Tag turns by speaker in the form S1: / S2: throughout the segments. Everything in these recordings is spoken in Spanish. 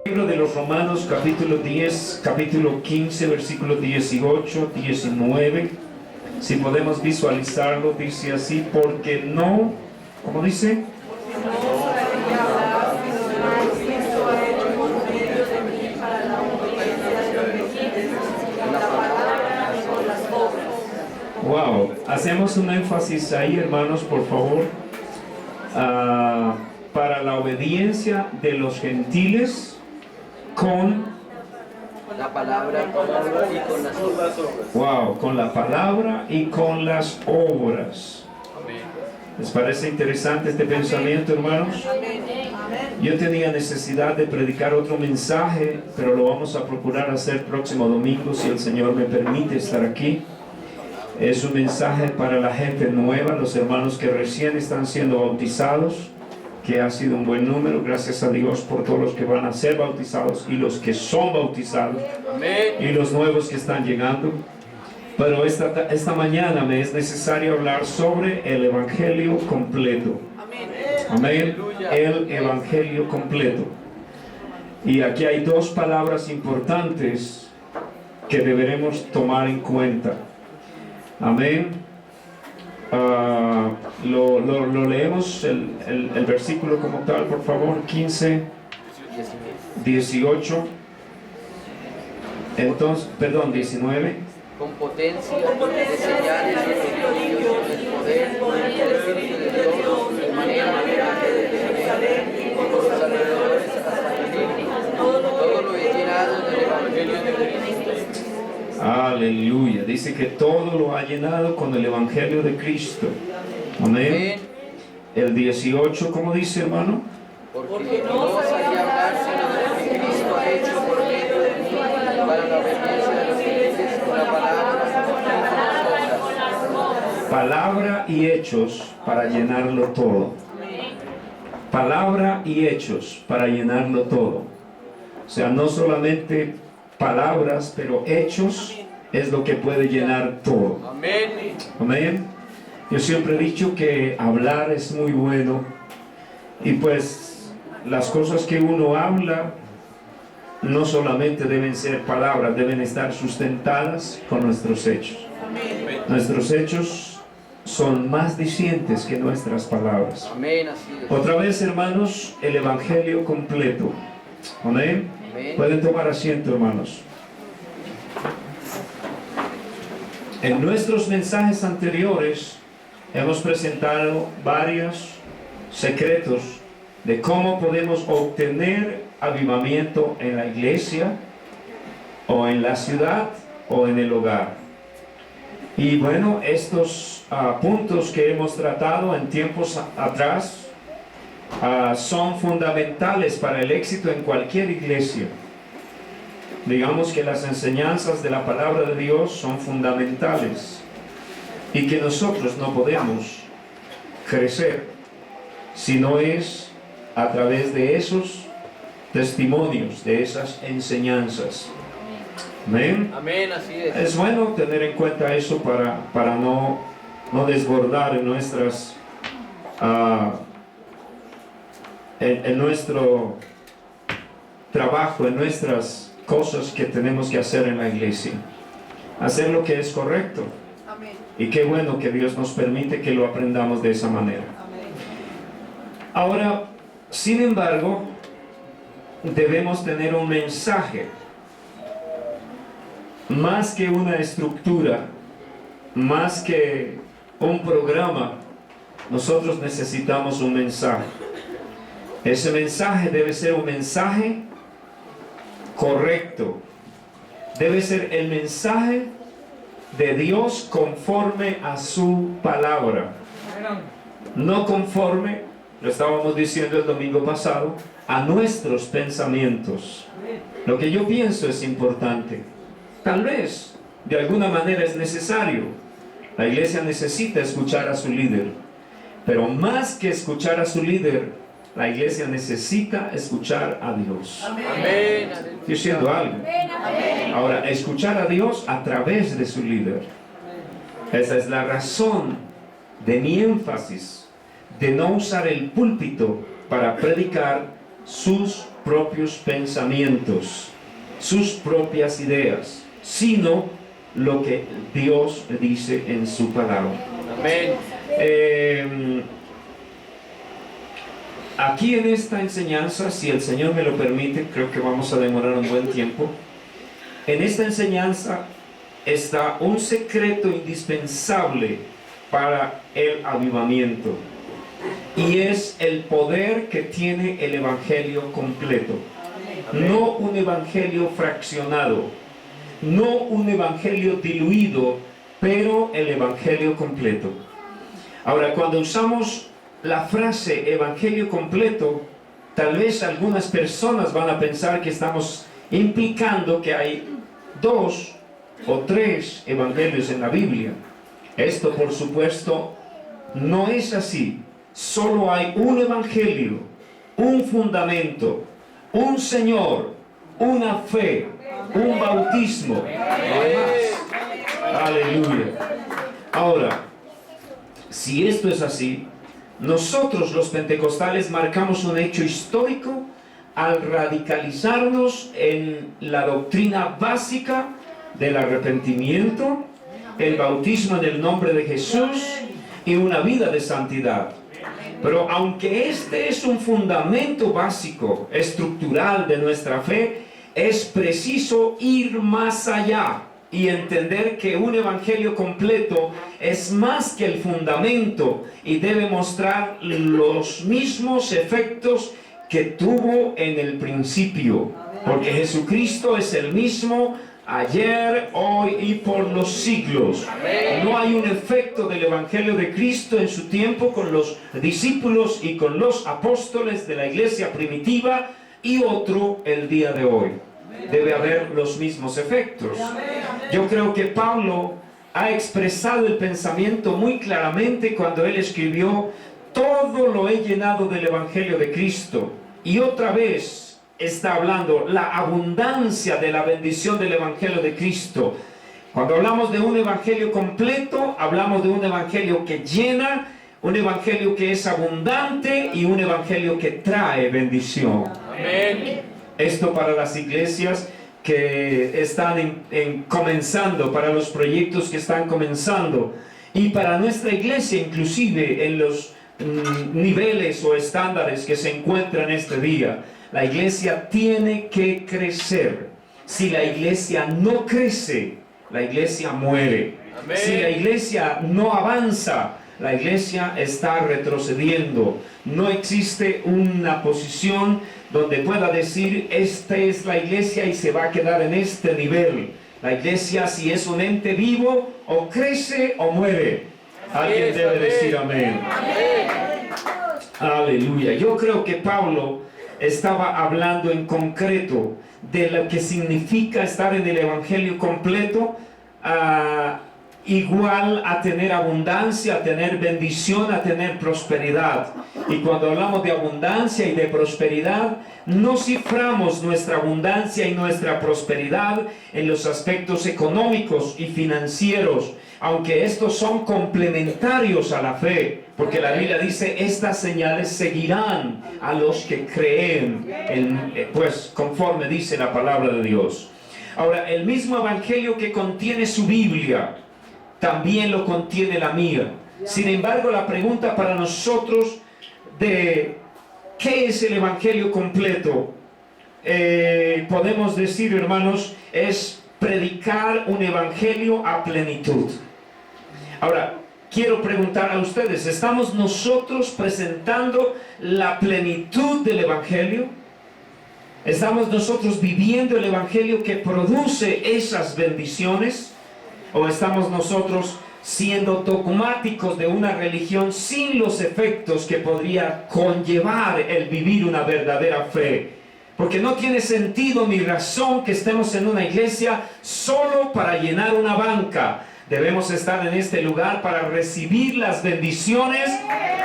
S1: Libro de los Romanos, capítulo 10, capítulo 15, versículo 18, 19. Si podemos visualizarlo, dice así: porque no, ¿cómo dice? Wow, hacemos un énfasis ahí, hermanos, por favor, para la obediencia de los gentiles con
S2: la palabra y con las obras.
S1: Wow, con la palabra y con las obras. ¿Les parece interesante este pensamiento, hermanos? Yo tenía necesidad de predicar otro mensaje, pero lo vamos a procurar hacer próximo domingo, si el Señor me permite estar aquí. Es un mensaje para la gente nueva, los hermanos que recién están siendo bautizados, que ha sido un buen número, gracias a Dios por todos los que van a ser bautizados y los que son bautizados.
S2: Amén.
S1: Y los nuevos que están llegando. Pero esta mañana me es necesario hablar sobre el Evangelio completo. Amén. El Evangelio completo. Y aquí hay dos palabras importantes que deberemos tomar en cuenta. Amén. Lo leemos el versículo como tal, por favor, 15, 18. Entonces, perdón, 19.
S2: Con potencia, de señales y prodigios, del poder, con el Espíritu de Dios, de manera que desde Jerusalén y por los alrededores hasta Filipo, todo lo he llenado del Evangelio de Cristo.
S1: Aleluya. Dice que todo lo ha llenado con el Evangelio de Cristo. Amén. El 18, ¿cómo dice, hermano?
S2: Porque no osaría hablar sino de lo que Cristo ha hecho por medio de mí para la obediencia de los gentiles con la palabra y con las obras.
S1: Palabra y hechos para llenarlo todo. Palabra y hechos para llenarlo todo. O sea, no solamente palabras, pero hechos es lo que puede llenar todo.
S2: Amén.
S1: Amén. Yo siempre he dicho que hablar es muy bueno, y pues las cosas que uno habla no solamente deben ser palabras, deben estar sustentadas con nuestros hechos. Nuestros hechos son más dicientes que nuestras palabras.
S2: Amén, así es.
S1: Otra vez, hermanos, el Evangelio completo. Amén. Pueden tomar asiento, hermanos. En nuestros mensajes anteriores hemos presentado varios secretos de cómo podemos obtener avivamiento en la iglesia, o en la ciudad, o en el hogar. Y bueno, estos puntos que hemos tratado en tiempos atrás son fundamentales para el éxito en cualquier iglesia. Digamos que las enseñanzas de la palabra de Dios son fundamentales, y que nosotros no podemos crecer si no es a través de esos testimonios, de esas enseñanzas. Amén.
S2: Amén, así es.
S1: Es bueno tener en cuenta eso para no desbordar en nuestras en nuestro trabajo, en nuestras cosas que tenemos que hacer en la iglesia. Hacer lo que es correcto.
S3: Amén.
S1: Y qué bueno que Dios nos permite que lo aprendamos de esa manera.
S3: Amén.
S1: Ahora, sin embargo, debemos tener un mensaje. Más que una estructura, más que un programa, nosotros necesitamos un mensaje. Ese mensaje debe ser un mensaje correcto. Debe ser el mensaje de Dios conforme a su palabra. No conforme, lo estábamos diciendo el domingo pasado, a nuestros pensamientos. Lo que yo pienso es importante. Tal vez, de alguna manera es necesario. La iglesia necesita escuchar a su líder. Pero más que escuchar a su líder, la iglesia necesita escuchar a Dios.
S2: Amén.
S1: Estoy diciendo algo. Ahora, escuchar a Dios a través de su líder. Esa es la razón de mi énfasis de no usar el púlpito para predicar sus propios pensamientos, sus propias ideas, sino lo que Dios dice en su palabra.
S2: Amén.
S1: Aquí en esta enseñanza, si el Señor me lo permite, creo que vamos a demorar un buen tiempo. En esta enseñanza está un secreto indispensable para el avivamiento, y es el poder que tiene el evangelio completo. No un evangelio fraccionado, no un evangelio diluido, pero el evangelio completo. Ahora, cuando usamos la frase evangelio completo, tal vez algunas personas van a pensar que estamos implicando que hay 2 o 3 evangelios en la Biblia. Esto, por supuesto, no es así. Solo hay un evangelio, un fundamento, un Señor, una fe, un bautismo, no hay más. Aleluya. Ahora, si esto es así, nosotros los pentecostales marcamos un hecho histórico al radicalizarnos en la doctrina básica del arrepentimiento, el bautismo en el nombre de Jesús y una vida de santidad. Pero aunque este es un fundamento básico, estructural de nuestra fe, es preciso ir más allá y entender que un evangelio completo es más que el fundamento y debe mostrar los mismos efectos que tuvo en el principio, porque Jesucristo es el mismo ayer, hoy y por los siglos. No hay un efecto del evangelio de Cristo en su tiempo con los discípulos y con los apóstoles de la iglesia primitiva y otro el día de hoy. Debe haber los mismos efectos. Yo creo que Pablo ha expresado el pensamiento muy claramente cuando él escribió: todo lo he llenado del evangelio de Cristo. Y otra vez está hablando la abundancia de la bendición del evangelio de Cristo. Cuando hablamos de un evangelio completo, hablamos de un evangelio que llena, un evangelio que es abundante y un evangelio que trae bendición.
S2: Amén.
S1: Esto para las iglesias que están comenzando, para los proyectos que están comenzando, y para nuestra iglesia inclusive en los niveles o estándares que se encuentran este día. La iglesia tiene que crecer. Si la iglesia no crece, la iglesia muere.
S2: Amén.
S1: Si la iglesia no avanza, la iglesia está retrocediendo. No existe una posición donde pueda decir: esta es la iglesia y se va a quedar en este nivel. La iglesia, si es un ente vivo, o crece o muere. Alguien debe decir amén. Aleluya. Yo creo que Pablo estaba hablando en concreto de lo que significa estar en el evangelio completo, igual a tener abundancia, a tener bendición, a tener prosperidad. Y cuando hablamos de abundancia y de prosperidad, no ciframos nuestra abundancia y nuestra prosperidad en los aspectos económicos y financieros, aunque estos son complementarios a la fe, porque la Biblia dice: estas señales seguirán a los que creen, pues conforme dice la palabra de Dios. Ahora, el mismo evangelio que contiene su Biblia, también lo contiene la mía. Sin embargo, la pregunta para nosotros de ¿qué es el evangelio completo? Podemos decir, hermanos, es predicar un evangelio a plenitud. Ahora, quiero preguntar a ustedes: ¿estamos nosotros presentando la plenitud del evangelio? ¿Estamos nosotros viviendo el evangelio que produce esas bendiciones? ¿O estamos nosotros siendo dogmáticos de una religión sin los efectos que podría conllevar el vivir una verdadera fe? Porque no tiene sentido ni razón que estemos en una iglesia solo para llenar una banca. Debemos estar en este lugar para recibir las bendiciones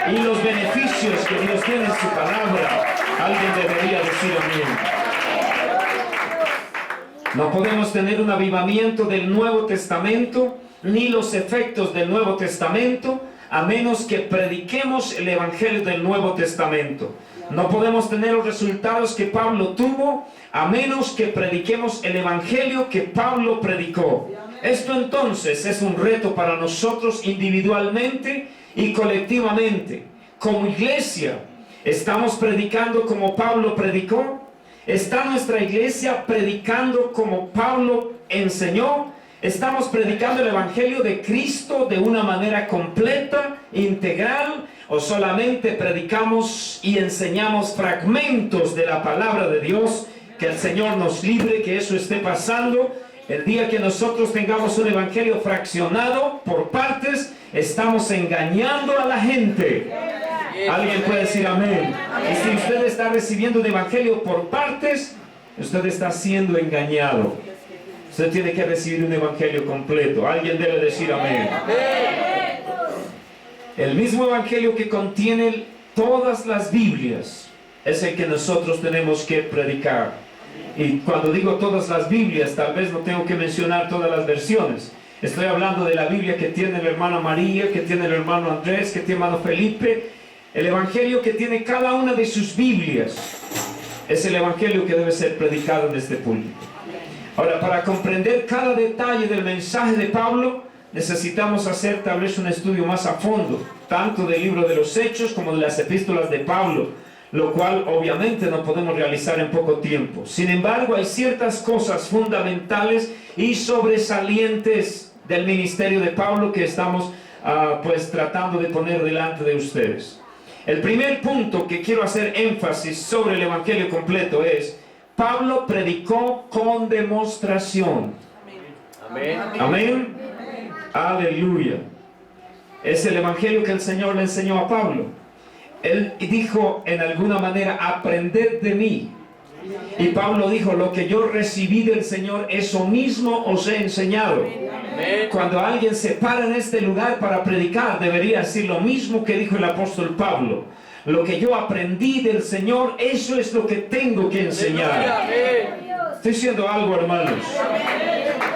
S1: y los beneficios que Dios tiene en su palabra. Alguien debería decir amén. No podemos tener un avivamiento del Nuevo Testamento ni los efectos del Nuevo Testamento a menos que prediquemos el Evangelio del Nuevo Testamento. No podemos tener los resultados que Pablo tuvo a menos que prediquemos el evangelio que Pablo predicó. Esto entonces es un reto para nosotros individualmente y colectivamente. Como iglesia, ¿estamos predicando como Pablo predicó? ¿Está nuestra iglesia predicando como Pablo enseñó? ¿Estamos predicando el evangelio de Cristo de una manera completa, integral? ¿O solamente predicamos y enseñamos fragmentos de la palabra de Dios? Que el Señor nos libre que eso esté pasando. El día que nosotros tengamos un evangelio fraccionado por partes, estamos engañando a la gente. Alguien puede decir amén. Y si usted está recibiendo un evangelio por partes, usted está siendo engañado. Usted tiene que recibir un evangelio completo. Alguien debe decir amén. El mismo evangelio que contiene todas las Biblias es el que nosotros tenemos que predicar. Y cuando digo todas las Biblias, tal vez no tengo que mencionar todas las versiones. Estoy hablando de la Biblia que tiene la hermana María, que tiene el hermano Andrés, que tiene el hermano Felipe. El evangelio que tiene cada una de sus Biblias es el evangelio que debe ser predicado en este púlpito. Ahora, para comprender cada detalle del mensaje de Pablo, necesitamos hacer tal vez un estudio más a fondo, tanto del libro de los Hechos como de las epístolas de Pablo, lo cual obviamente no podemos realizar en poco tiempo. Sin embargo, hay ciertas cosas fundamentales y sobresalientes del ministerio de Pablo que estamos pues tratando de poner delante de ustedes. El primer punto que quiero hacer énfasis sobre el evangelio completo es: Pablo predicó con demostración. Amén. Amén. Aleluya. Es el evangelio que el Señor le enseñó a Pablo. Él dijo en alguna manera: aprended de mí. Y Pablo dijo: lo que yo recibí del Señor, eso mismo os he enseñado. Cuando alguien se para en este lugar para predicar, debería decir lo mismo que dijo el apóstol Pablo: lo que yo aprendí del Señor, eso es lo que tengo que enseñar. Estoy diciendo algo, hermanos.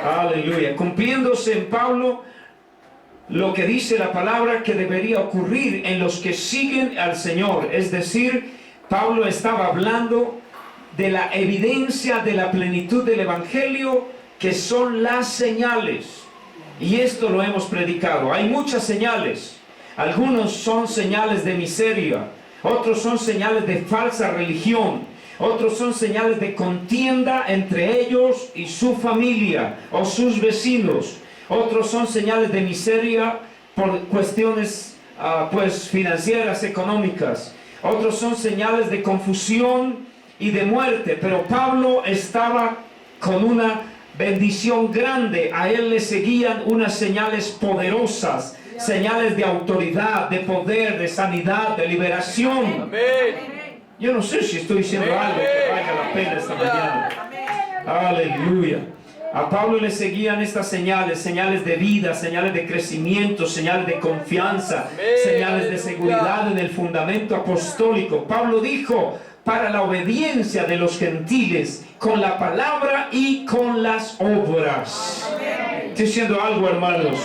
S1: Aleluya. Cumpliéndose en Pablo lo que dice la palabra que debería ocurrir en los que siguen al Señor. Es decir, Pablo estaba hablando de la evidencia de la plenitud del evangelio, que son las señales. Y esto lo hemos predicado. Hay muchas señales. Algunos son señales de miseria, otros son señales de falsa religión, otros son señales de contienda entre ellos y su familia o sus vecinos. Otros son señales de miseria por cuestiones pues financieras, económicas. Otros son señales de confusión y de muerte. Pero Pablo estaba con una bendición grande. A él le seguían unas señales poderosas, señales de autoridad, de poder, de sanidad, de liberación. Amén. Yo no sé si estoy diciendo algo que valga la pena esta mañana. Aleluya. A Pablo le seguían estas señales, señales de vida, señales de crecimiento, señales de confianza, señales de seguridad en el fundamento apostólico. Pablo dijo: para la obediencia de los gentiles, con la palabra y con las obras. Estoy diciendo algo, hermanos.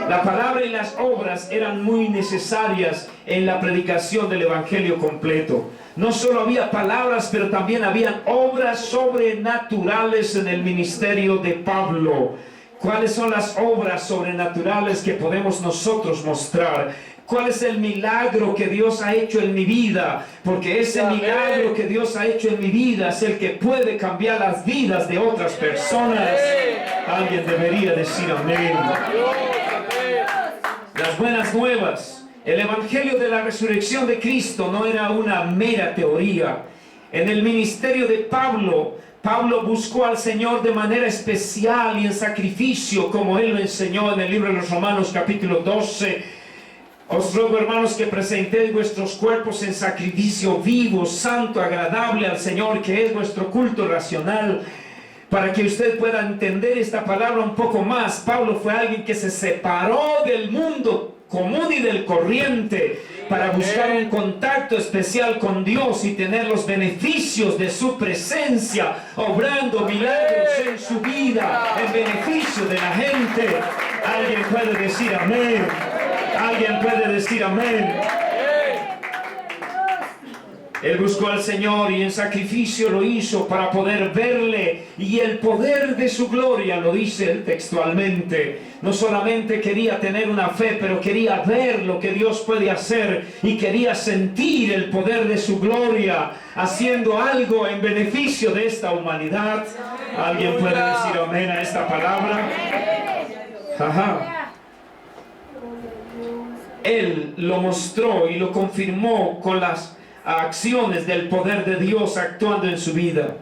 S1: La palabra y las obras eran muy necesarias en la predicación del evangelio completo. No solo había palabras, pero también habían obras sobrenaturales en el ministerio de Pablo. ¿Cuáles son las obras sobrenaturales que podemos nosotros mostrar? ¿Cuál es el milagro que Dios ha hecho en mi vida? Porque ese milagro que Dios ha hecho en mi vida es el que puede cambiar las vidas de otras personas. Alguien debería decir amén. Las buenas nuevas. El evangelio de la resurrección de Cristo no era una mera teoría. En el ministerio de Pablo, Pablo buscó al Señor de manera especial y en sacrificio, como él lo enseñó en el libro de los Romanos capítulo 12. Os ruego, hermanos, que presentéis vuestros cuerpos en sacrificio vivo, santo, agradable al Señor, que es vuestro culto racional. Para que usted pueda entender esta palabra un poco más, Pablo fue alguien que se separó del mundo común y del corriente para buscar un contacto especial con Dios y tener los beneficios de su presencia, obrando milagros en su vida, en beneficio de la gente. Alguien puede decir amén. Alguien puede decir amén. Él buscó al Señor y en sacrificio lo hizo para poder verle, y el poder de su gloria, lo dice él textualmente. No solamente quería tener una fe, pero quería ver lo que Dios puede hacer, y quería sentir el poder de su gloria haciendo algo en beneficio de esta humanidad. ¿Alguien puede decir amén a esta palabra? Ajá. Él lo mostró y lo confirmó con las acciones del poder de Dios actuando en su vida.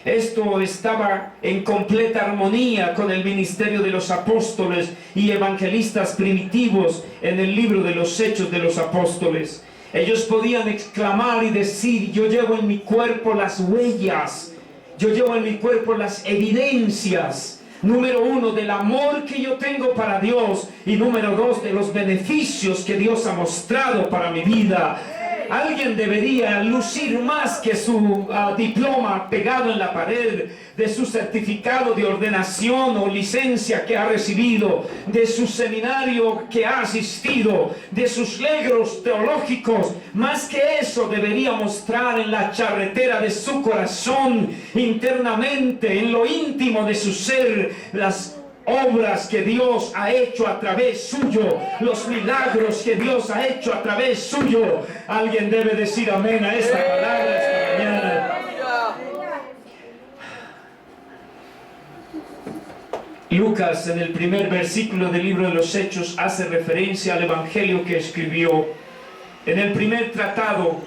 S1: Esto estaba en completa armonía con el ministerio de los apóstoles y evangelistas primitivos en el libro de los Hechos de los Apóstoles. Ellos podían exclamar y decir: yo llevo en mi cuerpo las huellas, yo llevo en mi cuerpo las evidencias, número uno, del amor que yo tengo para Dios, y número dos, de los beneficios que Dios ha mostrado para mi vida. Alguien debería lucir más que su diploma pegado en la pared, de su certificado de ordenación o licencia que ha recibido, de su seminario que ha asistido, de sus logros teológicos. Más que eso, debería mostrar en la charretera de su corazón, internamente, en lo íntimo de su ser, las obras que Dios ha hecho a través suyo, los milagros que Dios ha hecho a través suyo. Alguien debe decir amén a esta palabra esta mañana. Lucas, en el primer versículo del libro de los Hechos, hace referencia al evangelio que escribió. En el primer tratado,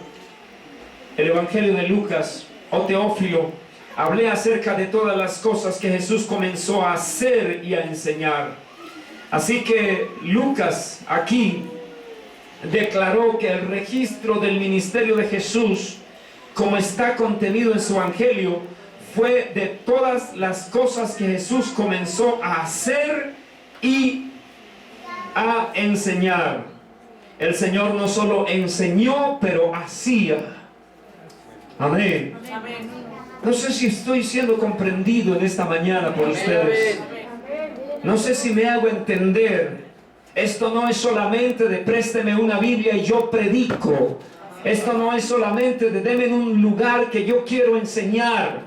S1: el evangelio de Lucas, o Teófilo, hablé acerca de todas las cosas que Jesús comenzó a hacer y a enseñar. Así que Lucas aquí declaró que el registro del ministerio de Jesús, como está contenido en su evangelio, fue de todas las cosas que Jesús comenzó a hacer y a enseñar. El Señor no solo enseñó, pero hacía. Amén. Amén. No sé si estoy siendo comprendido en esta mañana por ustedes. No sé si me hago entender. Esto no es solamente de présteme una Biblia y yo predico. Esto no es solamente de deme un lugar que yo quiero enseñar.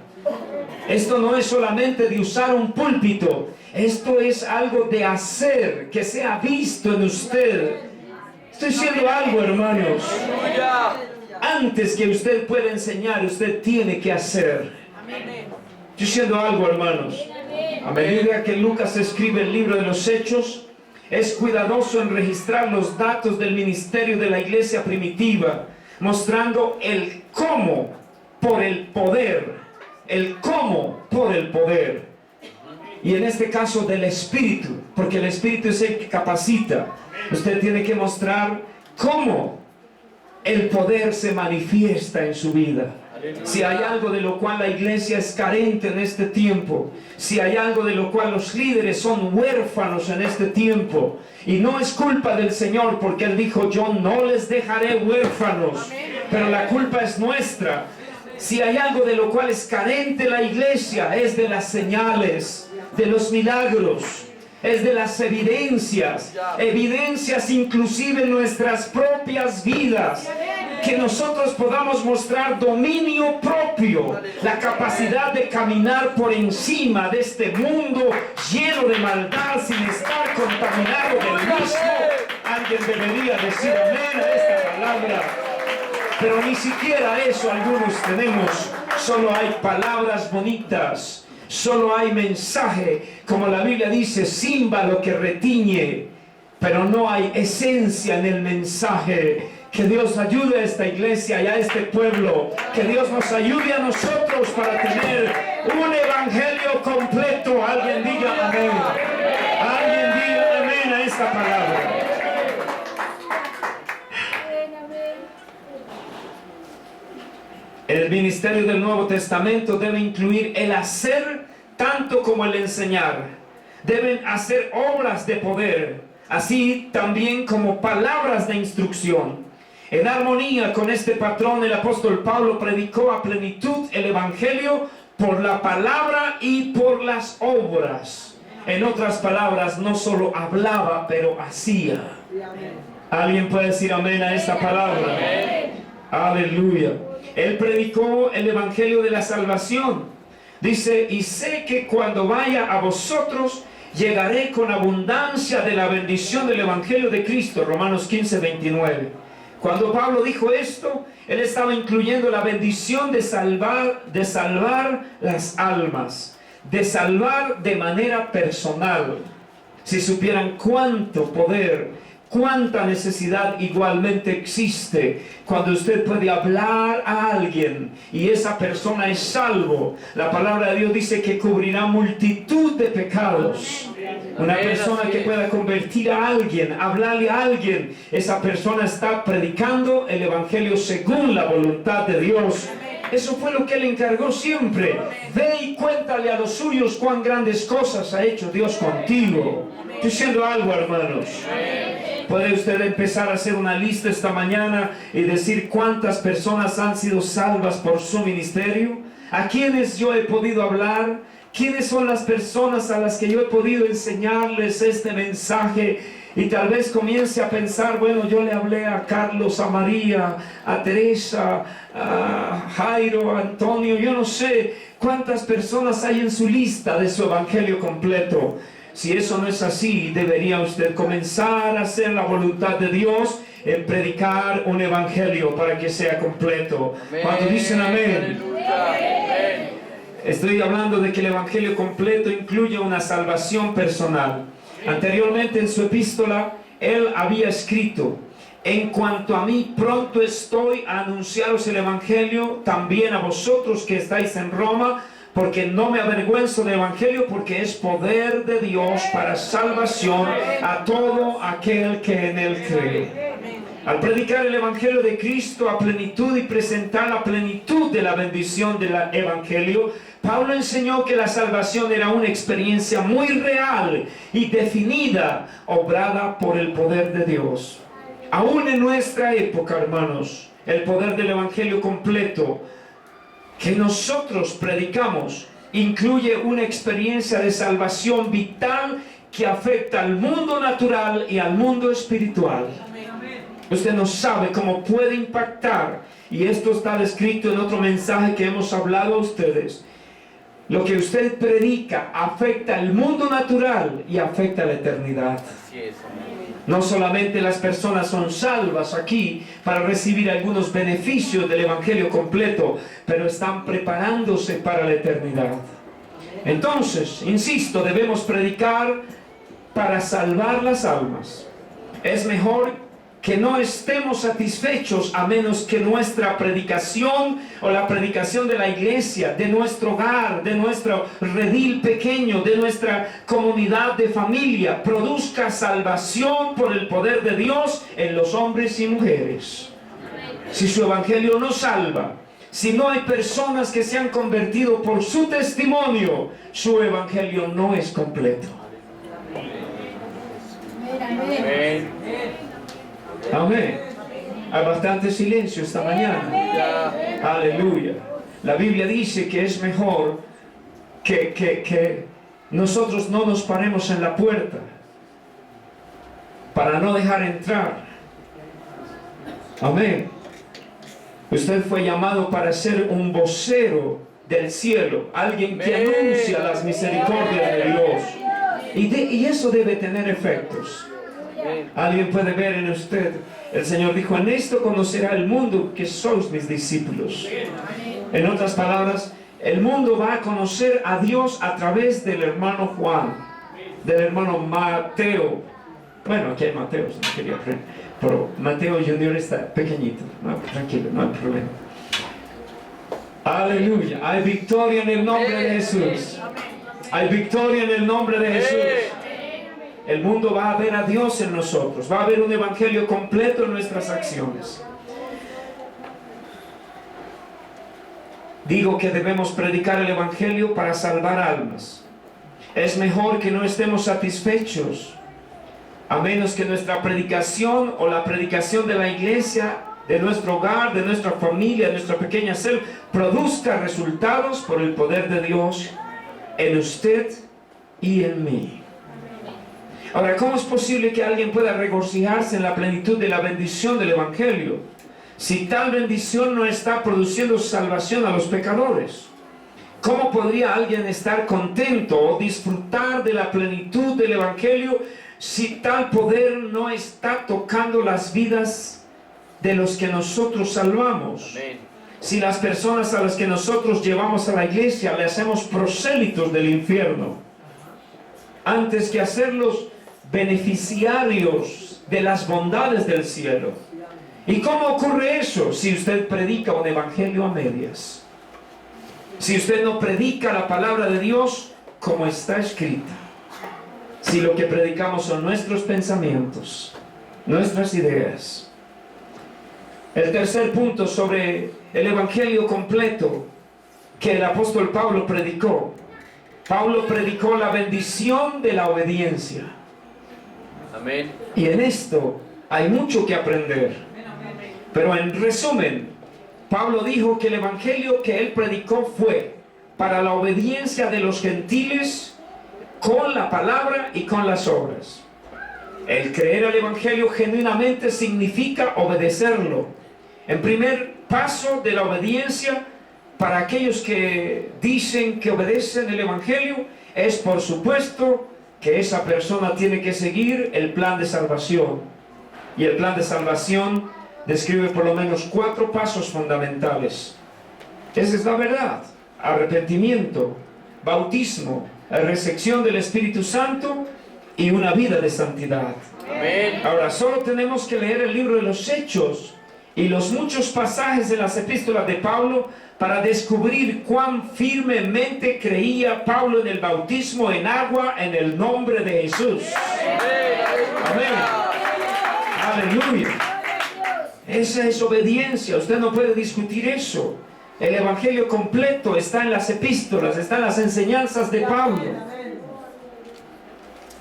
S1: Esto no es solamente de usar un púlpito. Esto es algo de hacer, que sea visto en usted. Estoy diciendo algo, hermanos. Antes que usted pueda enseñar, usted tiene que hacer. Estoy diciendo algo, hermanos. A medida que Lucas escribe el libro de los Hechos, es cuidadoso en registrar los datos del ministerio de la iglesia primitiva, mostrando el cómo por el poder. El cómo por el poder. Y en este caso del Espíritu, porque el Espíritu es el que capacita. Usted tiene que mostrar cómo el poder se manifiesta en su vida. Si hay algo de lo cual la iglesia es carente en este tiempo, si hay algo de lo cual los líderes son huérfanos en este tiempo, y no es culpa del Señor, porque Él dijo: yo no les dejaré huérfanos, pero la culpa es nuestra. Si hay algo de lo cual es carente la iglesia, es de las señales, de los milagros, es de las evidencias inclusive en nuestras propias vidas, que nosotros podamos mostrar dominio propio, la capacidad de caminar por encima de este mundo lleno de maldad sin estar contaminado del mismo. Alguien debería decir amén a esta palabra. Pero ni siquiera eso algunos tenemos. Solo hay palabras bonitas, solo hay mensaje, como la Biblia dice, címbalo que retiñe, pero no hay esencia en el mensaje. Que Dios ayude a esta iglesia y a este pueblo, que Dios nos ayude a nosotros para tener un evangelio completo. Alguien diga amén. Alguien diga amén a esta palabra. El ministerio del Nuevo Testamento debe incluir el hacer tanto como el enseñar. Deben hacer obras de poder, así también como palabras de instrucción. En armonía con este patrón, el apóstol Pablo predicó a plenitud el evangelio por la palabra y por las obras. En otras palabras, no solo hablaba, pero hacía. ¿Alguien puede decir amén a esta palabra? Aleluya. Él predicó el evangelio de la salvación. Dice, y sé que cuando vaya a vosotros, llegaré con abundancia de la bendición del evangelio de Cristo. Romanos 15, 29. Cuando Pablo dijo esto, él estaba incluyendo la bendición de salvar las almas, de salvar de manera personal. Si supieran cuánto poder, cuánta necesidad igualmente existe cuando usted puede hablar a alguien y esa persona es salvo. La palabra de Dios dice que cubrirá multitud de pecados. Una persona que pueda convertir a alguien, hablarle a alguien, esa persona está predicando el evangelio según la voluntad de Dios. Eso fue lo que él encargó siempre. Ve y cuéntale a los suyos cuán grandes cosas ha hecho Dios contigo. Estoy diciendo algo, hermanos. Puede usted empezar a hacer una lista esta mañana y decir cuántas personas han sido salvas por su ministerio, a quiénes yo he podido hablar, quiénes son las personas a las que yo he podido enseñarles este mensaje. Y tal vez comience a pensar, bueno, yo le hablé a Carlos, a María, a Teresa, a Jairo, a Antonio, yo no sé cuántas personas hay en su lista de su evangelio completo. Si eso no es así, debería usted comenzar a hacer la voluntad de Dios en predicar un evangelio para que sea completo. Cuando dicen amén, estoy hablando de que el evangelio completo incluye una salvación personal. Anteriormente en su epístola, él había escrito, en cuanto a mí, pronto estoy a anunciaros el evangelio, también a vosotros que estáis en Roma, porque no me avergüenzo del evangelio, porque es poder de Dios para salvación a todo aquel que en él cree. Al predicar el evangelio de Cristo a plenitud y presentar la plenitud de la bendición del evangelio, Pablo enseñó que la salvación era una experiencia muy real y definida, obrada por el poder de Dios. Aún en nuestra época, hermanos, el poder del evangelio completo que nosotros predicamos incluye una experiencia de salvación vital que afecta al mundo natural y al mundo espiritual. Usted no sabe cómo puede impactar, y esto está descrito en otro mensaje que hemos hablado a ustedes. Lo que usted predica afecta al mundo natural y afecta a la eternidad. No solamente las personas son salvas aquí para recibir algunos beneficios del evangelio completo, pero están preparándose para la eternidad. Entonces, insisto, debemos predicar para salvar las almas. Es mejor que no estemos satisfechos a menos que nuestra predicación o la predicación de la iglesia, de nuestro hogar, de nuestro redil pequeño, de nuestra comunidad de familia, produzca salvación por el poder de Dios en los hombres y mujeres. Si su evangelio no salva, si no hay personas que se han convertido por su testimonio, su evangelio no es completo. Amén. Amén. Hay bastante silencio esta mañana. Aleluya. La Biblia dice que es mejor que nosotros no nos paremos en la puerta para no dejar entrar. Amén. Usted fue llamado para ser un vocero del cielo, alguien que anuncia las misericordias de Dios. Y eso debe tener efectos. Alguien puede ver en usted, el Señor dijo, en esto conocerá el mundo que sois mis discípulos. En otras palabras, el mundo va a conocer a Dios a través del hermano Juan, del hermano Mateo. Bueno, aquí hay Mateos, no quería aprender, pero Mateo Junior está pequeñito. No, tranquilo, no hay problema. Aleluya, hay victoria en el nombre de Jesús. Hay victoria en el nombre de Jesús. El mundo va a ver a Dios en nosotros. Va a haber un evangelio completo en nuestras acciones. Digo que debemos predicar el evangelio para salvar almas. Es mejor que no estemos satisfechos a menos que nuestra predicación o la predicación de la iglesia, de nuestro hogar, de nuestra familia, de nuestra pequeña célula, produzca resultados por el poder de Dios en usted y en mí. Ahora, ¿cómo es posible que alguien pueda regocijarse en la plenitud de la bendición del evangelio si tal bendición no está produciendo salvación a los pecadores? ¿Cómo podría alguien estar contento o disfrutar de la plenitud del Evangelio si tal poder no está tocando las vidas de los que nosotros salvamos?
S2: Amén.
S1: Si las personas a las que nosotros llevamos a la iglesia le hacemos prosélitos del infierno, antes que hacerlos beneficiarios de las bondades del cielo. ¿Y cómo ocurre eso? Si usted predica un evangelio a medias. Si usted no predica la palabra de Dios como está escrita. Si lo que predicamos son nuestros pensamientos, nuestras ideas. El tercer punto sobre el evangelio completo que el apóstol Pablo predicó. Pablo predicó la bendición de la obediencia.
S2: Amén.
S1: Y en esto hay mucho que aprender. Pero en resumen, Pablo dijo que el evangelio que él predicó fue para la obediencia de los gentiles con la palabra y con las obras. El creer al evangelio genuinamente significa obedecerlo. En primer paso de la obediencia para aquellos que dicen que obedecen el evangelio es, por supuesto, que esa persona tiene que seguir el plan de salvación. Y el plan de salvación describe por lo menos 4 pasos fundamentales. Esa es la verdad: arrepentimiento, bautismo, recepción del Espíritu Santo y una vida de santidad.
S2: Amén.
S1: Ahora, solo tenemos que leer el libro de los Hechos y los muchos pasajes de las epístolas de Pablo para descubrir cuán firmemente creía Pablo en el bautismo en agua en el nombre de Jesús. Amén. Aleluya. Esa es obediencia. Usted no puede discutir eso. El evangelio completo está en las epístolas, está en las enseñanzas de Pablo.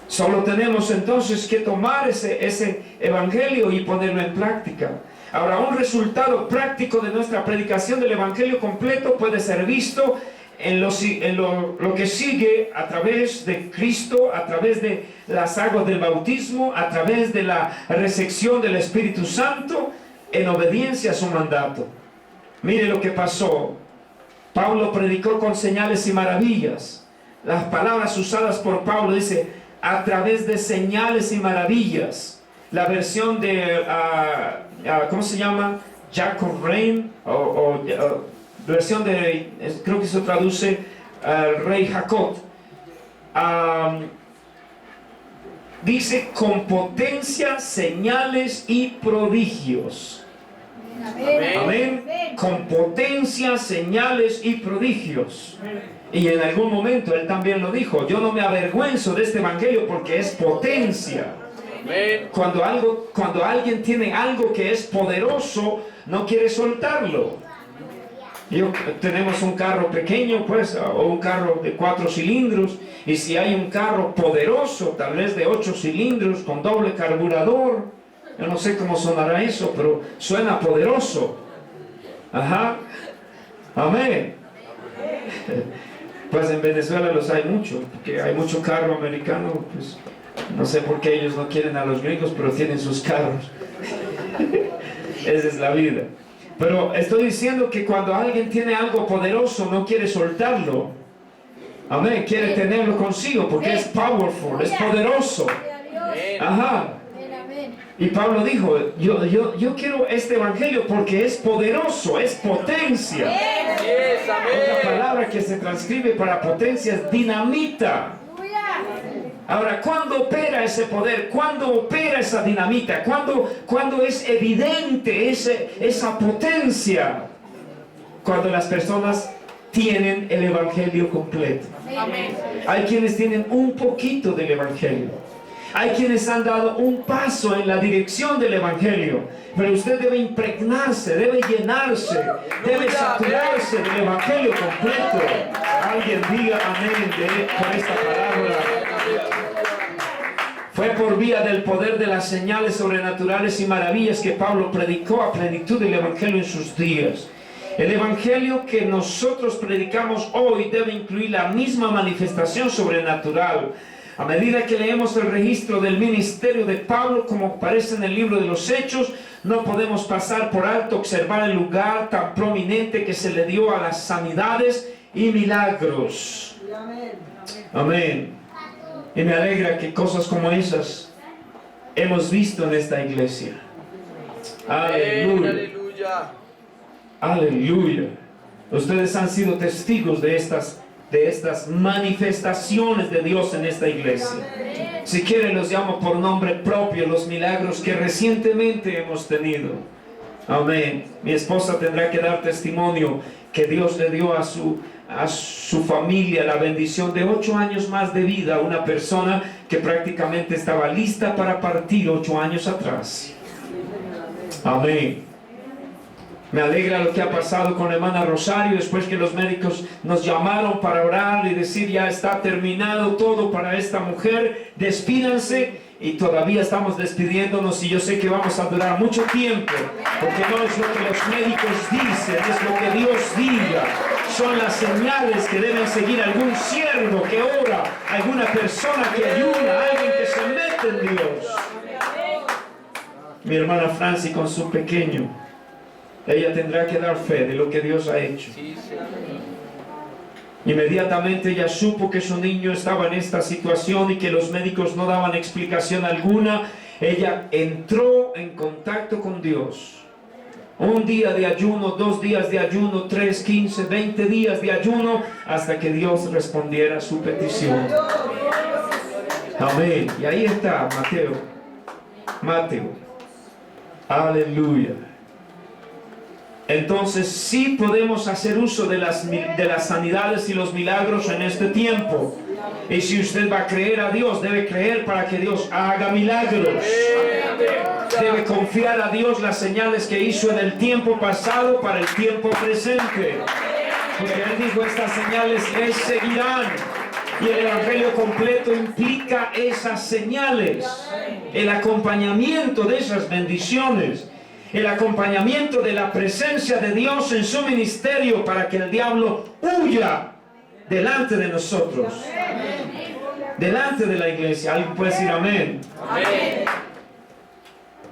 S1: Solo tenemos entonces que tomar ese evangelio y ponerlo en práctica. Ahora, un resultado práctico de nuestra predicación del evangelio completo puede ser visto en lo que sigue a través de Cristo, a través de las aguas del bautismo, a través de la recepción del Espíritu Santo, en obediencia a su mandato. Mire lo que pasó. Pablo predicó con señales y maravillas. Las palabras usadas por Pablo dice, a través de señales y maravillas. La versión de, ¿cómo se llama? Jacob Reign, versión de, creo que se traduce Rey Jacob. Dice, con potencia, señales y prodigios.
S2: Amén.
S1: Amén. Con potencia, señales y prodigios. Y en algún momento él también lo dijo, yo no me avergüenzo de este evangelio porque es potencia.
S2: Amén.
S1: Cuando alguien tiene algo que es poderoso, no quiere soltarlo. Tenemos un carro pequeño, pues, o un carro de 4 cilindros, y si hay un carro poderoso, tal vez de 8 cilindros, con doble carburador, yo no sé cómo sonará eso, pero suena poderoso. Ajá. Amén. Pues en Venezuela los hay mucho, porque hay mucho carro americano, pues no sé por qué ellos no quieren a los gringos, pero tienen sus carros. Esa es la vida. Pero estoy diciendo que cuando alguien tiene algo poderoso, no quiere soltarlo. Amén, quiere tenerlo consigo, porque es powerful, es poderoso. Ajá. Y Pablo dijo, yo quiero este evangelio porque es poderoso, es potencia. Otra palabra que se transcribe para potencia es dinamita. Ahora, ¿cuándo opera ese poder? ¿Cuándo opera esa dinamita? ¿Cuándo es evidente esa potencia? Cuando las personas tienen el evangelio completo.
S2: Amén.
S1: Hay quienes tienen un poquito del evangelio. Hay quienes han dado un paso en la dirección del evangelio. Pero usted debe impregnarse, debe llenarse, debe saturarse del evangelio completo. Alguien diga amén por esta palabra. Fue por vía del poder de las señales sobrenaturales y maravillas que Pablo predicó a plenitud del evangelio en sus días. El evangelio que nosotros predicamos hoy debe incluir la misma manifestación sobrenatural. A medida que leemos el registro del ministerio de Pablo, como aparece en el libro de los Hechos, no podemos pasar por alto observar el lugar tan prominente que se le dio a las sanidades y milagros. Amén. Y me alegra que cosas como esas hemos visto en esta iglesia. Aleluya.
S2: Aleluya.
S1: Aleluya. Ustedes han sido testigos de estas manifestaciones de Dios en esta iglesia. Si quieren los llamo por nombre propio, los milagros que recientemente hemos tenido. Amén. Mi esposa tendrá que dar testimonio que Dios le dio a su familia la bendición de 8 años más de vida a una persona que prácticamente estaba lista para partir 8 años atrás. Amén. Me alegra lo que ha pasado con la hermana Rosario después que los médicos nos llamaron para orar y decir ya está terminado todo para esta mujer, despídanse, y todavía estamos despidiéndonos y yo sé que vamos a durar mucho tiempo porque no es lo que los médicos dicen, es lo que Dios diga. Son las señales que deben seguir algún siervo que ora, alguna persona que ayuda, alguien que se mete en Dios. Mi hermana Franci con su pequeño, ella tendrá que dar fe de lo que Dios ha hecho. Inmediatamente ella supo que su niño estaba en esta situación y que los médicos no daban explicación alguna. Ella entró en contacto con Dios. 1 día de ayuno, 2 días de ayuno, 3, 15, 20 días de ayuno, hasta que Dios respondiera a su petición. Amén. Y ahí está Mateo. Aleluya. Entonces sí podemos hacer uso de las sanidades y los milagros en este tiempo. Y si usted va a creer a Dios, debe creer para que Dios haga milagros. Debe confiar a Dios las señales que hizo en el tiempo pasado para el tiempo presente. Porque Él dijo, estas señales les seguirán. Y el Evangelio completo implica esas señales, el acompañamiento de esas bendiciones, el acompañamiento de la presencia de Dios en su ministerio para que el diablo huya delante de nosotros, delante de la iglesia. ¿Alguien puede decir amén? Amén.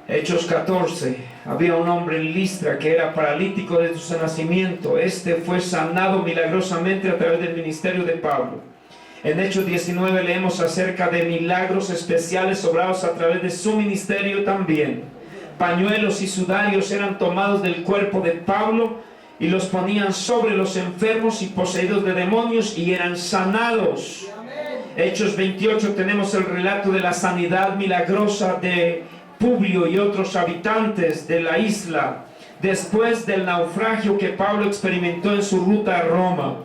S1: Hechos 14. Había un hombre en Listra que era paralítico desde su nacimiento. Este fue sanado milagrosamente a través del ministerio de Pablo. En Hechos 19 leemos acerca de milagros especiales obrados a través de su ministerio también. Pañuelos y sudarios eran tomados del cuerpo de Pablo y los ponían sobre los enfermos y poseídos de demonios y eran sanados. Hechos 28 tenemos el relato de la sanidad milagrosa de Publio y otros habitantes de la isla después del naufragio que Pablo experimentó en su ruta a Roma.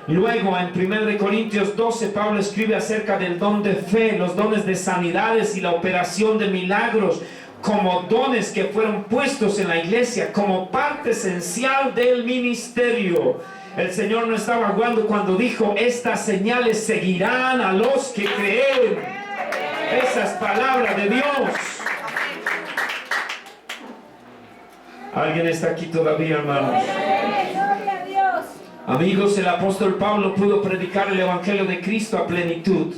S1: Luego en 1 Corintios 12 Pablo escribe acerca del don de fe, los dones de sanidades y la operación de milagros como dones que fueron puestos en la iglesia como parte esencial del ministerio. El Señor no estaba jugando cuando dijo, estas señales seguirán a los que creen. Esa es palabra de Dios. ¿Alguien está aquí todavía, hermanos? Amigos, el apóstol Pablo pudo predicar el evangelio de Cristo a plenitud,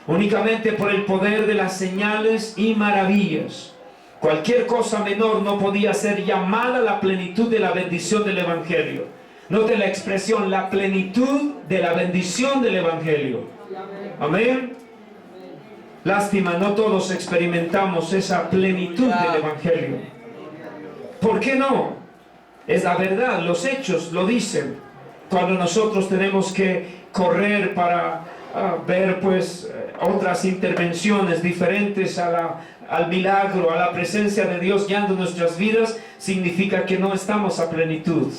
S1: únicamente por el poder de las señales y maravillas. Cualquier cosa menor no podía ser llamada la plenitud de la bendición del evangelio. Note la expresión, la plenitud de la bendición del evangelio. Amén. Lástima, no todos experimentamos esa plenitud del evangelio. ¿Por qué no? Es la verdad, los hechos lo dicen. Cuando nosotros tenemos que correr para ver otras intervenciones diferentes al milagro, a la presencia de Dios guiando nuestras vidas, significa que no estamos a plenitud.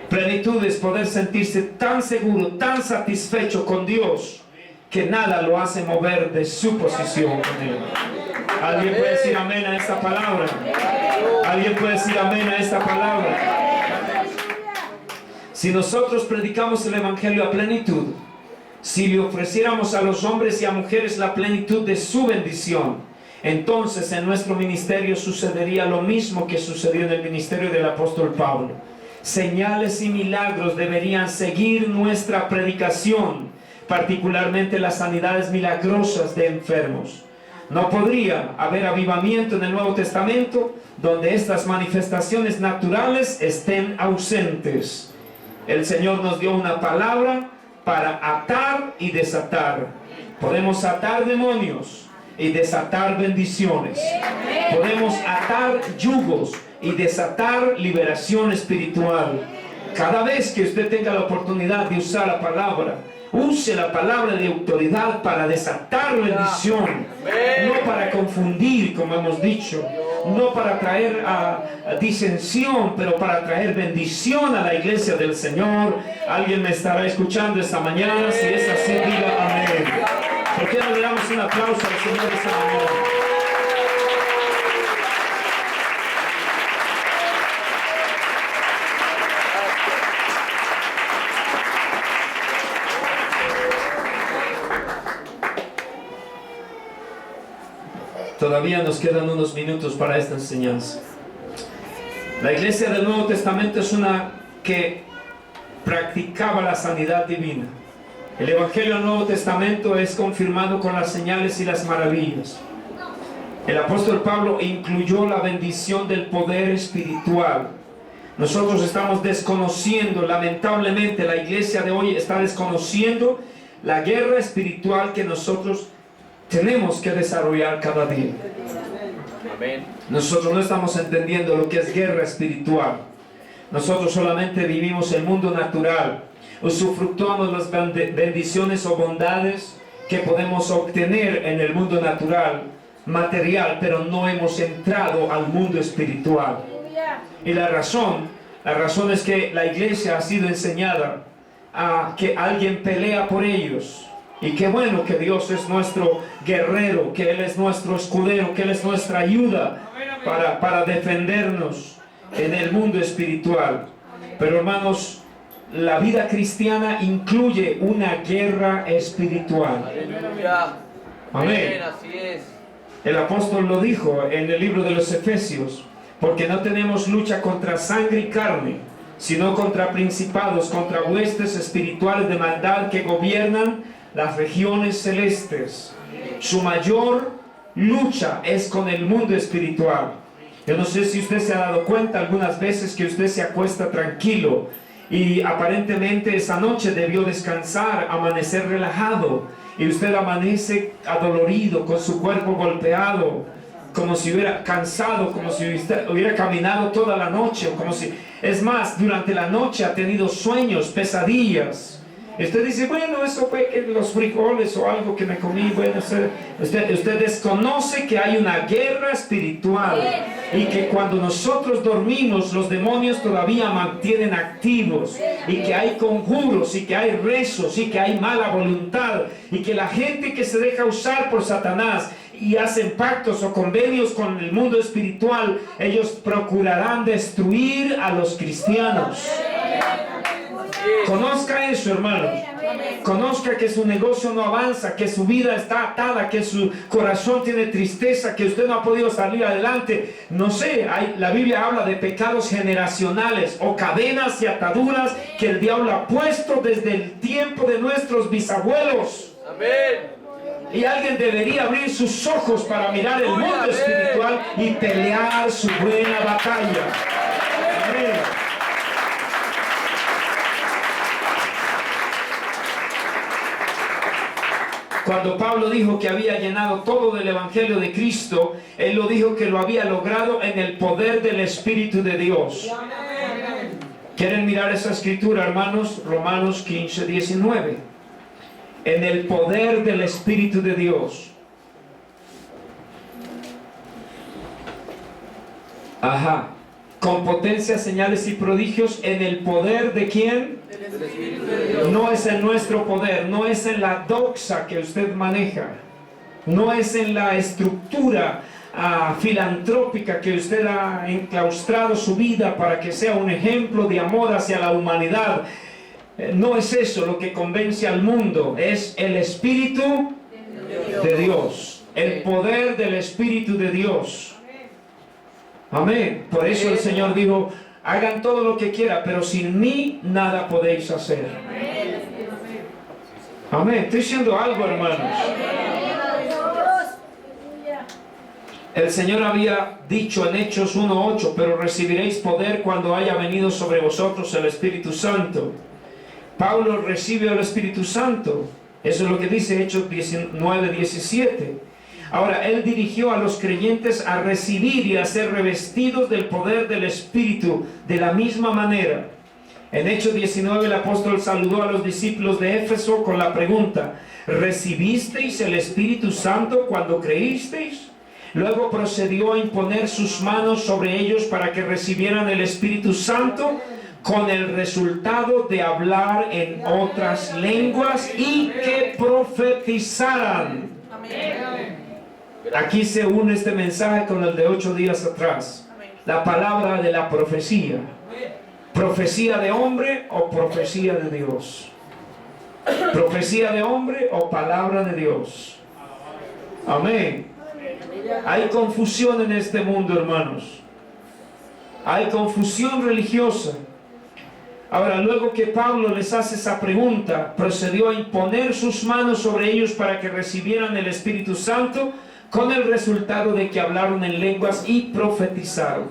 S1: Plenitud es poder sentirse tan seguro, tan satisfecho con Dios, que nada lo hace mover de su posición con Él. ¿Alguien puede decir amén a esta palabra? ¿Alguien puede decir amén a esta palabra? Si nosotros predicamos el evangelio a plenitud, si le ofreciéramos a los hombres y a mujeres la plenitud de su bendición, entonces en nuestro ministerio sucedería lo mismo que sucedió en el ministerio del apóstol Pablo. Señales y milagros deberían seguir nuestra predicación, particularmente las sanidades milagrosas de enfermos. No podría haber avivamiento en el Nuevo Testamento donde estas manifestaciones naturales estén ausentes. El Señor nos dio una palabra para atar y desatar. Podemos atar demonios y desatar bendiciones. Podemos atar yugos y desatar liberación espiritual. Cada vez que usted tenga la oportunidad de usar la palabra, use la palabra de autoridad para desatar bendición, no para confundir, como hemos dicho, no para traer disensión, pero para traer bendición a la iglesia del Señor. Alguien me estará escuchando esta mañana. Si es así, diga amén. ¿Por qué no le damos un aplauso al Señor esta mañana? Todavía nos quedan unos minutos para esta enseñanza. La iglesia del Nuevo Testamento es una que practicaba la sanidad divina. El Evangelio del Nuevo Testamento es confirmado con las señales y las maravillas. El apóstol Pablo incluyó la bendición del poder espiritual. Nosotros estamos desconociendo, lamentablemente la iglesia de hoy está desconociendo la guerra espiritual que nosotros tenemos que desarrollar cada día.
S2: Amén.
S1: Nosotros no estamos entendiendo lo que es guerra espiritual. Nosotros solamente vivimos el mundo natural. Usufructuamos las bendiciones o bondades que podemos obtener en el mundo natural, material, pero no hemos entrado al mundo espiritual. Y la razón es que la iglesia ha sido enseñada a que alguien pelea por ellos. Y qué bueno que Dios es nuestro guerrero, que Él es nuestro escudero, que Él es nuestra ayuda para defendernos en el mundo espiritual. Pero hermanos, la vida cristiana incluye una guerra espiritual.
S2: Aleluya.
S1: Amén.
S2: Así es.
S1: El apóstol lo dijo en el libro de los Efesios, porque no tenemos lucha contra sangre y carne, sino contra principados, contra huestes espirituales de maldad que gobiernan las regiones celestes. Su mayor lucha es con el mundo espiritual. Yo no sé si usted se ha dado cuenta algunas veces que usted se acuesta tranquilo y aparentemente esa noche debió descansar, amanecer relajado, y usted amanece adolorido, con su cuerpo golpeado, como si hubiera cansado, como si hubiera caminado toda la noche, o como si, es más, durante la noche ha tenido sueños, pesadillas. Usted dice, bueno, eso fue los frijoles o algo que me comí. Bueno, usted desconoce que hay una guerra espiritual y que cuando nosotros dormimos los demonios todavía mantienen activos, y que hay conjuros y que hay rezos y que hay mala voluntad, y que la gente que se deja usar por Satanás y hacen pactos o convenios con el mundo espiritual, ellos procurarán destruir a los cristianos. Conozca eso, hermanos. Conozca que su negocio no avanza, que su vida está atada, que su corazón tiene tristeza, que usted no ha podido salir adelante. No sé, la Biblia habla de pecados generacionales o cadenas y ataduras que el diablo ha puesto desde el tiempo de nuestros bisabuelos.
S2: Amén.
S1: Y alguien debería abrir sus ojos para mirar el mundo espiritual y pelear su buena batalla. Amén. Cuando Pablo dijo que había llenado todo del Evangelio de Cristo, él lo dijo que lo había logrado en el poder del Espíritu de Dios. ¿Quieren mirar esa escritura, hermanos? Romanos 15, 19. En el poder del Espíritu de Dios. Ajá. Con potencia, señales y prodigios, en el poder de ¿quién? No es en nuestro poder, no es en la doxa que usted maneja, no es en la estructura filantrópica que usted ha enclaustrado su vida para que sea un ejemplo de amor hacia la humanidad. No es eso lo que convence al mundo, es el Espíritu de Dios, el poder del Espíritu de Dios. Amén. Por eso el Señor dijo, hagan todo lo que quieran, pero sin mí nada podéis hacer. Amén. Estoy diciendo algo, hermanos. El Señor había dicho en Hechos 1:8, pero recibiréis poder cuando haya venido sobre vosotros el Espíritu Santo. Pablo recibe el Espíritu Santo. Eso es lo que dice Hechos 19:17. Ahora, él dirigió a los creyentes a recibir y a ser revestidos del poder del Espíritu de la misma manera. En Hechos 19 el apóstol saludó a los discípulos de Éfeso con la pregunta: ¿recibisteis el Espíritu Santo cuando creísteis? Luego procedió a imponer sus manos sobre ellos para que recibieran el Espíritu Santo, con el resultado de hablar en otras lenguas y que profetizaran. Aquí se une este mensaje con el de 8 días atrás. La palabra de la profecía. ¿Profecía de hombre o profecía de Dios? ¿Profecía de hombre o palabra de Dios? Amén. Hay confusión en este mundo, hermanos. Hay confusión religiosa. Ahora, luego que Pablo les hace esa pregunta, procedió a imponer sus manos sobre ellos para que recibieran el Espíritu Santo, con el resultado de que hablaron en lenguas y profetizaron.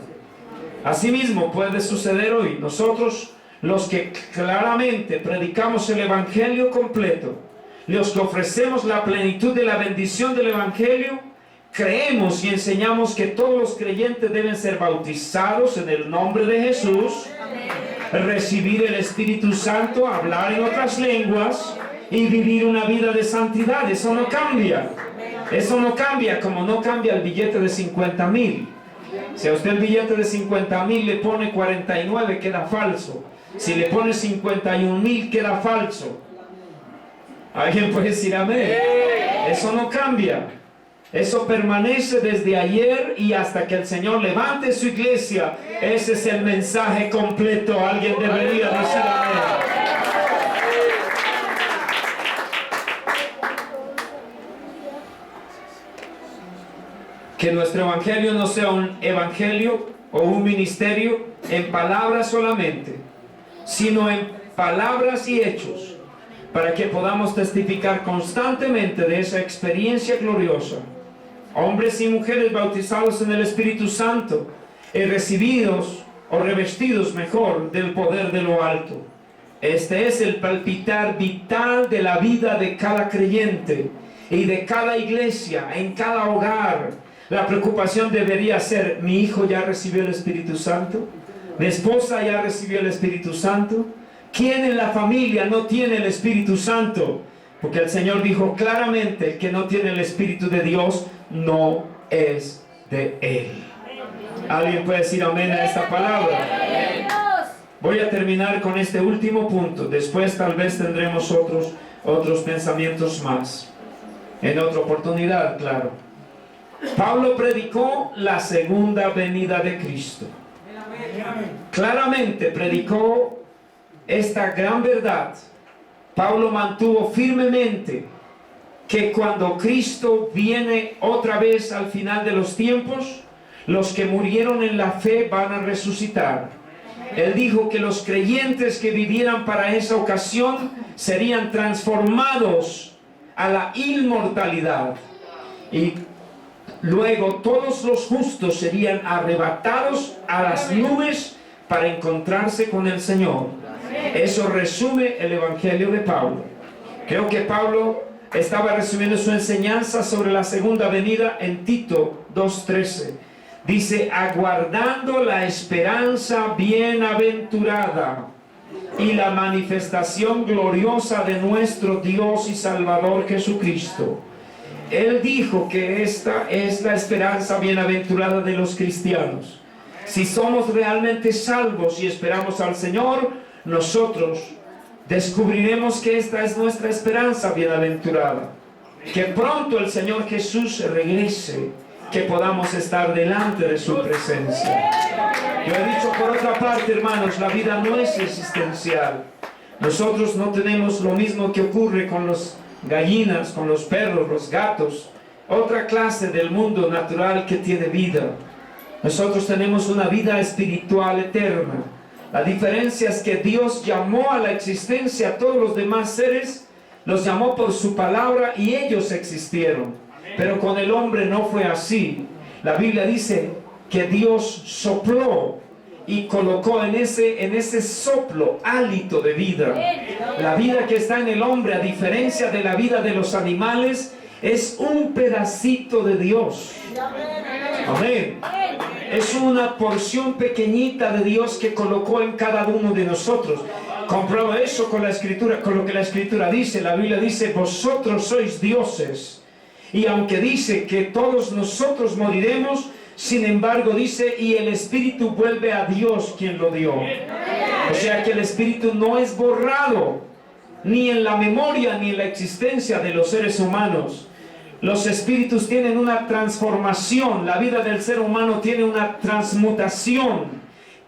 S1: Asimismo, puede suceder hoy. Nosotros, los que claramente predicamos el Evangelio completo, los que ofrecemos la plenitud de la bendición del Evangelio, creemos y enseñamos que todos los creyentes deben ser bautizados en el nombre de Jesús, recibir el Espíritu Santo, hablar en otras lenguas y vivir una vida de santidad. Eso no cambia. Eso no cambia, como no cambia el billete de 50,000. Si a usted el billete de 50,000 le pone 49, queda falso. Si le pone 51,000, queda falso. ¿Alguien puede decir amén? Eso no cambia. Eso permanece desde ayer y hasta que el Señor levante su iglesia. Ese es el mensaje completo. Alguien debería decir amén. Que nuestro evangelio no sea un evangelio o un ministerio en palabras solamente, sino en palabras y hechos, para que podamos testificar constantemente de esa experiencia gloriosa. Hombres y mujeres bautizados en el Espíritu Santo y recibidos o revestidos mejor del poder de lo alto. Este es el palpitar vital de la vida de cada creyente y de cada iglesia, en cada hogar. La preocupación debería ser: ¿mi hijo ya recibió el Espíritu Santo? ¿Mi esposa ya recibió el Espíritu Santo? ¿Quién en la familia no tiene el Espíritu Santo? Porque el Señor dijo claramente: el que no tiene el Espíritu de Dios no es de Él. ¿Alguien puede decir amén a esta palabra? Voy a terminar con este último punto. Después tal vez tendremos otros pensamientos más. En otra oportunidad, claro. Pablo predicó la segunda venida de Cristo. Claramente predicó esta gran verdad. Pablo mantuvo firmemente que cuando Cristo viene otra vez al final de los tiempos, los que murieron en la fe van a resucitar. Él dijo que los creyentes que vivieran para esa ocasión serían transformados a la inmortalidad. Y luego todos los justos serían arrebatados a las nubes para encontrarse con el Señor. Eso resume el Evangelio de Pablo. Creo que Pablo estaba resumiendo su enseñanza sobre la segunda venida en Tito 2:13. Dice: aguardando la esperanza bienaventurada y la manifestación gloriosa de nuestro Dios y Salvador Jesucristo. Él dijo que esta es la esperanza bienaventurada de los cristianos. Si somos realmente salvos y esperamos al Señor, nosotros descubriremos que esta es nuestra esperanza bienaventurada. Que pronto el Señor Jesús regrese, que podamos estar delante de su presencia. Yo he dicho por otra parte, hermanos, la vida no es existencial. Nosotros no tenemos lo mismo que ocurre con las gallinas, con los perros, los gatos, otra clase del mundo natural que tiene vida. Nosotros tenemos una vida espiritual eterna. La diferencia es que Dios llamó a la existencia a todos los demás seres, los llamó por su palabra y ellos existieron. Pero con el hombre no fue así. La Biblia dice que Dios sopló y colocó en ese soplo hálito de vida. La vida que está en el hombre, a diferencia de la vida de los animales, es un pedacito de Dios. Amén. Es una porción pequeñita de Dios que colocó en cada uno de nosotros. Compruebo eso con la Escritura, con lo que la Escritura dice. La Biblia dice: vosotros sois dioses. Y aunque dice que todos nosotros moriremos, sin embargo dice: y el Espíritu vuelve a Dios quien lo dio. O sea que el Espíritu no es borrado, ni en la memoria ni en la existencia de los seres humanos. Los espíritus tienen una transformación. La vida del ser humano tiene una transmutación.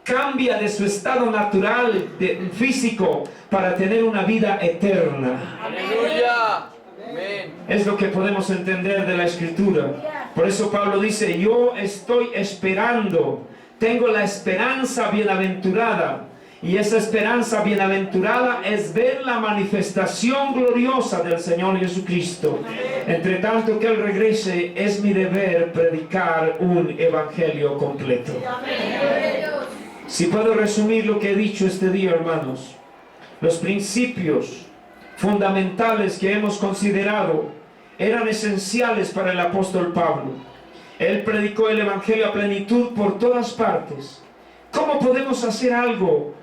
S1: Cambia de su estado natural, físico, para tener una vida eterna.
S2: Aleluya. Amén.
S1: Es lo que podemos entender de la Escritura. Por eso Pablo dice: yo estoy esperando, tengo la esperanza bienaventurada. Y esa esperanza bienaventurada es ver la manifestación gloriosa del Señor Jesucristo. Entre tanto que Él regrese, es mi deber predicar un evangelio completo. Si puedo resumir lo que he dicho este día, hermanos, los principios fundamentales que hemos considerado eran esenciales para el apóstol Pablo. Él predicó el evangelio a plenitud por todas partes. ¿Cómo podemos hacer algo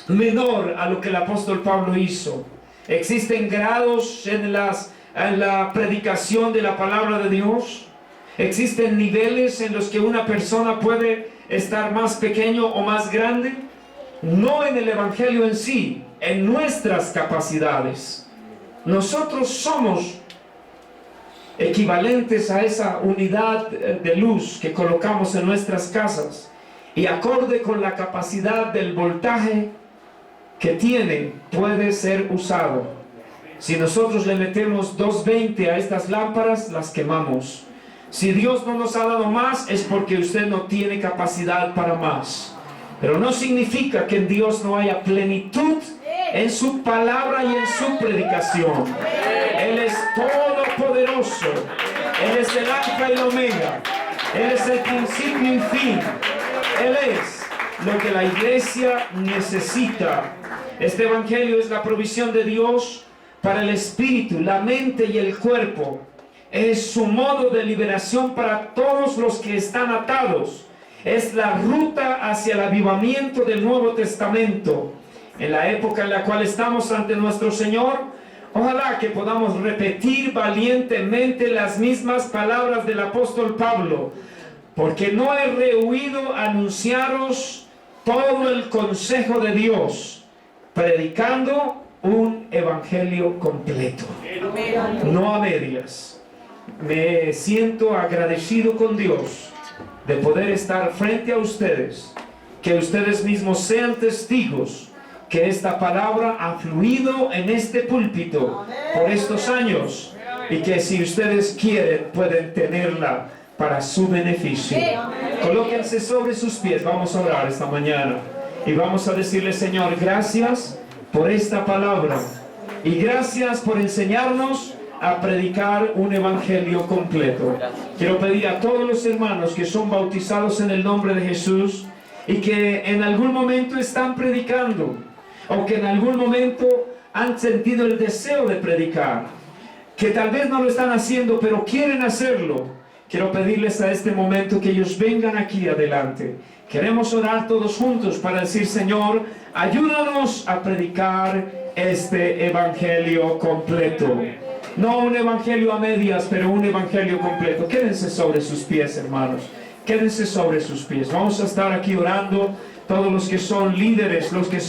S1: menor a lo que el apóstol Pablo hizo? ¿Existen grados en la predicación de la palabra de Dios? ¿Existen niveles en los que una persona puede estar más pequeño o más grande? No en el evangelio en sí, en nuestras capacidades. Nosotros somos equivalentes a esa unidad de luz que colocamos en nuestras casas, y acorde con la capacidad del voltaje que tiene, puede ser usado. Si nosotros le metemos 220 a estas lámparas, las quemamos. Si Dios no nos ha dado más, es porque usted no tiene capacidad para más. Pero no significa que en Dios no haya plenitud en su palabra y en su predicación. Él es todopoderoso. Él es el alfa y el omega. Él es el principio y fin. Él es lo que la iglesia necesita. Este evangelio es la provisión de Dios para el espíritu, la mente y el cuerpo. Es su modo de liberación para todos los que están atados. Es la ruta hacia el avivamiento del Nuevo Testamento. En la época en la cual estamos ante nuestro Señor, ojalá que podamos repetir valientemente las mismas palabras del apóstol Pablo: porque no he rehuido anunciaros todo el consejo de Dios, predicando un evangelio completo, no a medias. Me siento agradecido con Dios de poder estar frente a ustedes, que ustedes mismos sean testigos que esta palabra ha fluido en este púlpito por estos años, y que si ustedes quieren pueden tenerla para su beneficio. Colóquense sobre sus pies. Vamos a orar esta mañana y vamos a decirle: Señor, gracias por esta palabra y gracias por enseñarnos a predicar un evangelio completo. Quiero pedir a todos los hermanos que son bautizados en el nombre de Jesús y que en algún momento están predicando, o que en algún momento han sentido el deseo de predicar, que tal vez no lo están haciendo pero quieren hacerlo. Quiero pedirles a este momento que ellos vengan aquí adelante. Queremos orar todos juntos para decir: Señor, ayúdanos a predicar este evangelio completo. No un evangelio a medias, pero un evangelio completo. Quédense sobre sus pies, hermanos. Quédense sobre sus pies. Vamos a estar aquí orando. Todos los que son líderes, los que